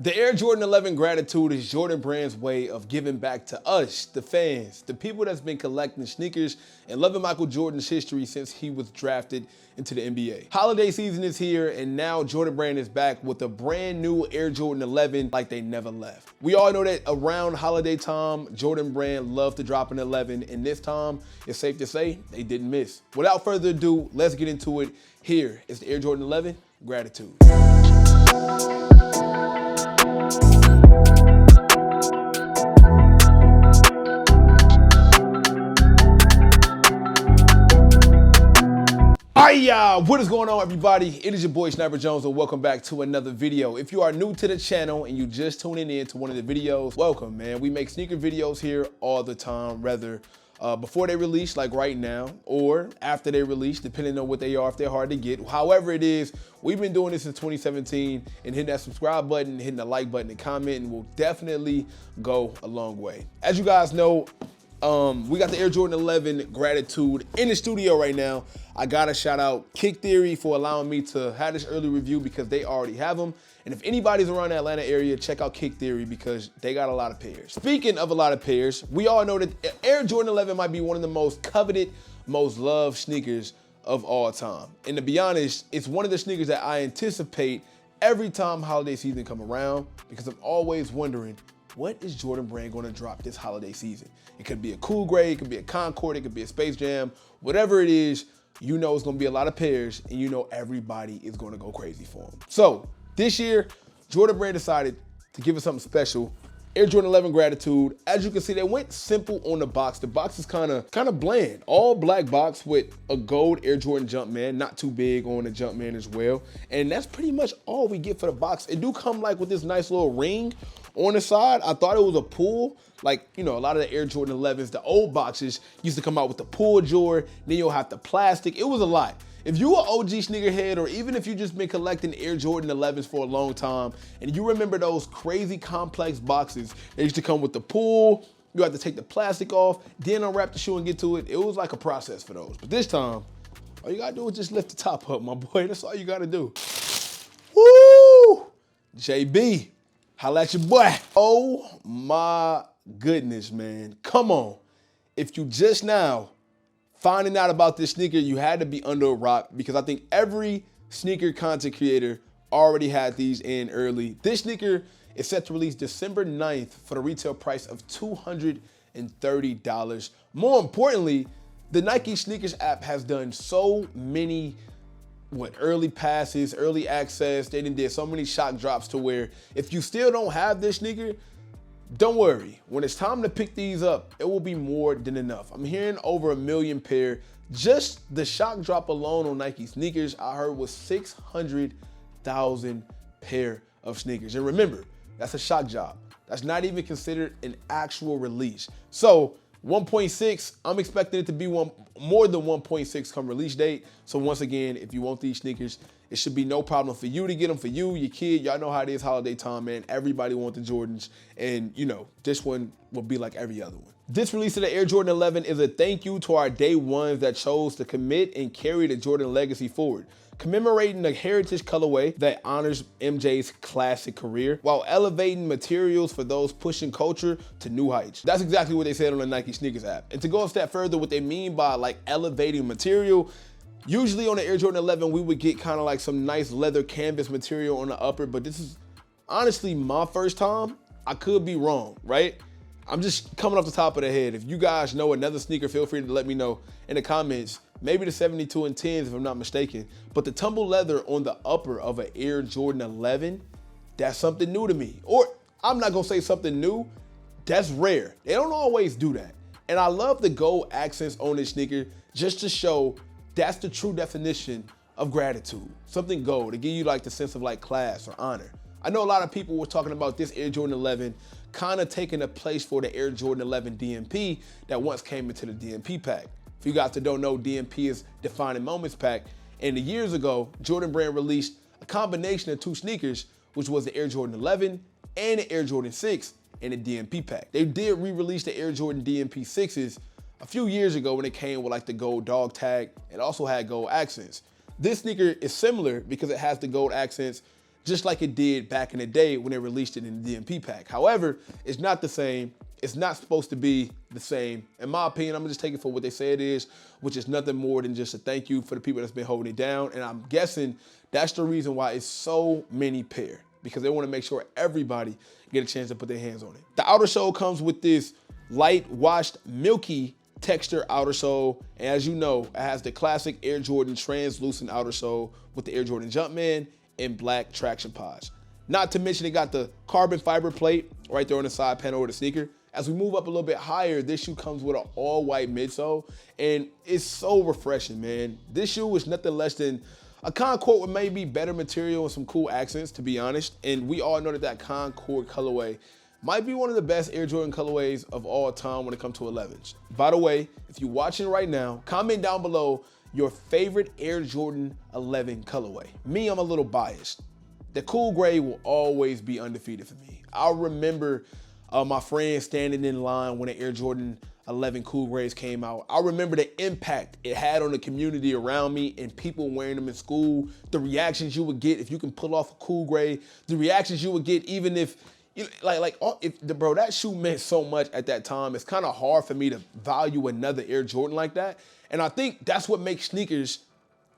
The Air Jordan 11 gratitude is Jordan Brand's way of giving back to us, the fans, the people that's been collecting sneakers and loving Michael Jordan's history since he was drafted into the NBA. Holiday season is here, and now Jordan Brand is back with a brand new Air Jordan 11 like they never left. We all know that around holiday time, Jordan Brand loved to drop an 11, and this time, it's safe to say, they didn't miss. Without further ado, let's get into it. Here is the Air Jordan 11 gratitude. What is going on, everybody? It is your boy Sniper Jones, and welcome back to another video. If you are new to the channel and you just tuning in to one of the videos, welcome, man. We make sneaker videos here all the time, whether before they release, like right now, or after they release, depending on what they are, if they're hard to get. However it is, we've been doing this since 2017, and hitting that subscribe button, hitting the like button, and commenting will definitely go a long way. As you guys know, we got the Air Jordan 11 gratitude in the studio right now. I gotta shout out Kick Theory for allowing me to have this early review because they already have them. And if anybody's around the Atlanta area, check out Kick Theory because they got a lot of pairs. Speaking of a lot of pairs, we all know that Air Jordan 11 might be one of the most coveted, most loved sneakers of all time. And to be honest, it's one of the sneakers that I anticipate every time holiday season come around because I'm always wondering, what is Jordan Brand gonna drop this holiday season? It could be a Cool Grey, it could be a Concord, it could be a Space Jam, whatever it is, you know it's gonna be a lot of pairs and you know everybody is gonna go crazy for them. So this year, Jordan Brand decided to give us something special. Air Jordan 11 gratitude. As you can see, they went simple on the box. The box is kind of bland. All black box with a gold Air Jordan Jumpman, not too big on the Jumpman as well. And that's pretty much all we get for the box. It do come like with this nice little ring on the side. I thought it was a pull. Like, you know, a lot of the Air Jordan 11s, the old boxes used to come out with the pull drawer, then you'll have the plastic. It was a lot. If you are OG sneakerhead, or even if you just been collecting Air Jordan 11s for a long time, and you remember those crazy complex boxes that used to come with the pull, you have to take the plastic off, then unwrap the shoe and get to it. It was like a process for those. But this time, all you gotta do is just lift the top up, my boy. That's all you gotta do. Woo! JB, holla at your boy. Oh my goodness, man. Come on. If you just now finding out about this sneaker, you had to be under a rock because I think every sneaker content creator already had these in early. This sneaker is set to release December 9th for the retail price of $230. More importantly, the Nike Sneakers app has done so many early passes, early access. They did so many shock drops to where if you still don't have this sneaker, don't worry, when it's time to pick these up, it will be more than enough. I'm hearing over 1 million pair. Just the shock drop alone on Nike sneakers, I heard was 600,000 pair of sneakers. And remember, that's a shock drop. That's not even considered an actual release. So 1.6, I'm expecting it to be more than 1.6 come release date. So once again, if you want these sneakers, it should be no problem for you to get them, for you, your kid. Y'all know how it is holiday time, man. Everybody wants the Jordans. And, you know, this one will be like every other one. This release of the Air Jordan 11 is a thank you to our day ones that chose to commit and carry the Jordan legacy forward, commemorating the heritage colorway that honors MJ's classic career while elevating materials for those pushing culture to new heights. That's exactly what they said on the Nike Sneakers app. And to go a step further, what they mean by like elevating material, usually on the Air Jordan 11, we would get kind of like some nice leather canvas material on the upper, but this is honestly my first time. I could be wrong, right? I'm just coming off the top of the head. If you guys know another sneaker, feel free to let me know in the comments. Maybe the 72 and 10s if I'm not mistaken. But the tumble leather on the upper of an Air Jordan 11, that's something new to me. Or I'm not gonna say something new, that's rare. They don't always do that. And I love the gold accents on this sneaker just to show that's the true definition of gratitude. Something gold to give you like the sense of like class or honor. I know a lot of people were talking about this Air Jordan 11 kind of taking a place for the Air Jordan 11 DMP that once came into the DMP pack. If you guys that don't know, DMP is Defining Moments pack. And years ago, Jordan Brand released a combination of two sneakers, which was the Air Jordan 11 and the Air Jordan 6 in the DMP pack. They did re-release the Air Jordan DMP 6s a few years ago when it came with like the gold dog tag and also had gold accents. This sneaker is similar because it has the gold accents, just like it did back in the day when they released it in the DMP pack. However, it's not the same. It's not supposed to be the same. In my opinion, I'm gonna just take it for what they say it is, which is nothing more than just a thank you for the people that's been holding it down. And I'm guessing that's the reason why it's so many pair, because they wanna make sure everybody get a chance to put their hands on it. The outer sole comes with this light washed milky texture outer sole. And as you know, it has the classic Air Jordan translucent outer sole with the Air Jordan Jumpman and black traction pods. Not to mention it got the carbon fiber plate right there on the side panel of the sneaker. As we move up a little bit higher, this shoe comes with an all-white midsole, and it's so refreshing, man. This shoe is nothing less than a Concord with maybe better material and some cool accents, to be honest. And we all know that Concord colorway might be one of the best Air Jordan colorways of all time when it comes to 11s. By the way, if you're watching right now, comment down below your favorite Air Jordan 11 colorway. Me, I'm a little biased. The cool gray will always be undefeated for me. I remember my friends standing in line when the Air Jordan 11 cool grays came out. I remember the impact it had on the community around me and people wearing them in school, the reactions you would get if you can pull off a cool gray, the reactions you would get even if, bro, that shoe meant so much at that time. It's kind of hard for me to value another Air Jordan like that. And I think that's what makes sneakers,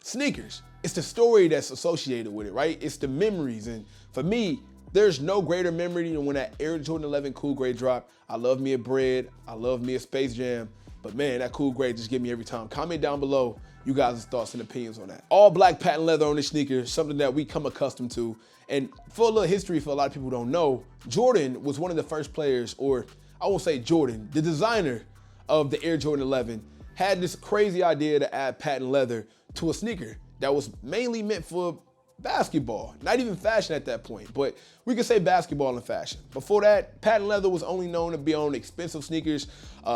sneakers. It's the story that's associated with it, right? It's the memories. And for me, there's no greater memory than when that Air Jordan 11 cool gray dropped. I love me a Bread. I love me a Space Jam. But man, that cool gray just get me every time. Comment down below you guys' thoughts and opinions on that. All black patent leather on this sneaker, something that we come accustomed to. And for a little history, for a lot of people who don't know, Jordan was one of the first players, or I won't say Jordan, the designer of the Air Jordan 11 had this crazy idea to add patent leather to a sneaker that was mainly meant for basketball, not even fashion at that point, but we could say basketball and fashion. Before that, patent leather was only known to be on expensive sneakers,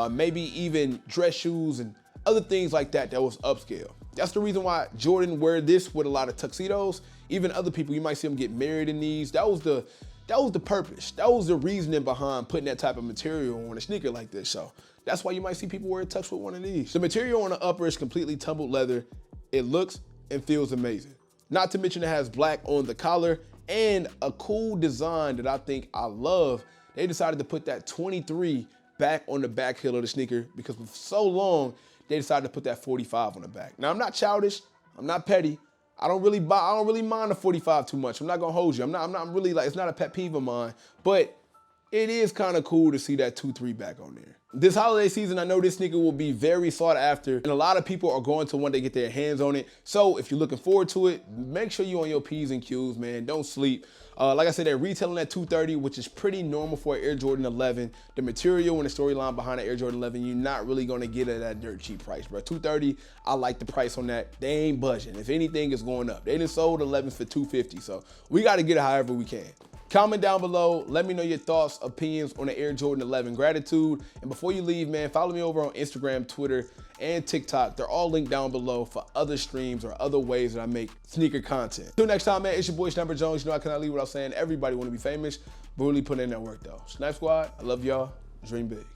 maybe even dress shoes and other things like that was upscale. That's the reason why Jordan wear this with a lot of tuxedos. Even other people, you might see them get married in these. That was the purpose. That was the reasoning behind putting that type of material on a sneaker like this. So that's why you might see people wear a tux with one of these. The material on the upper is completely tumbled leather. It looks and feels amazing. Not to mention it has black on the collar and a cool design that I think I love. They decided to put that 23 back on the back heel of the sneaker because for so long, they decided to put that 45 on the back. Now, I'm not childish. I'm not petty. I don't really mind the 45 too much. I'm not gonna hold you. I'm not really like, it's not a pet peeve of mine, but it is kind of cool to see that 2-3 back on there. This holiday season, I know this sneaker will be very sought after, and a lot of people are going to want to get their hands on it. So if you're looking forward to it, make sure you're on your P's and Q's, man. Don't sleep. Like I said, they're retailing at $230, which is pretty normal for an Air Jordan 11. The material and the storyline behind the Air Jordan 11, you're not really gonna get it at that dirt cheap price, bro. $230, I like the price on that. They ain't budging. If anything, it's going up. They done sold 11s for $250, so we gotta get it however we can. Comment down below, let me know your thoughts, opinions on the Air Jordan 11 Gratitude. And before you leave, man, follow me over on Instagram, Twitter, and TikTok. They're all linked down below for other streams or other ways that I make sneaker content. Till next time, man, it's your boy Sniper Jones. You know I cannot leave without saying everybody want to be famous, but really put in that work though. Snipe Squad, I love y'all. Dream big.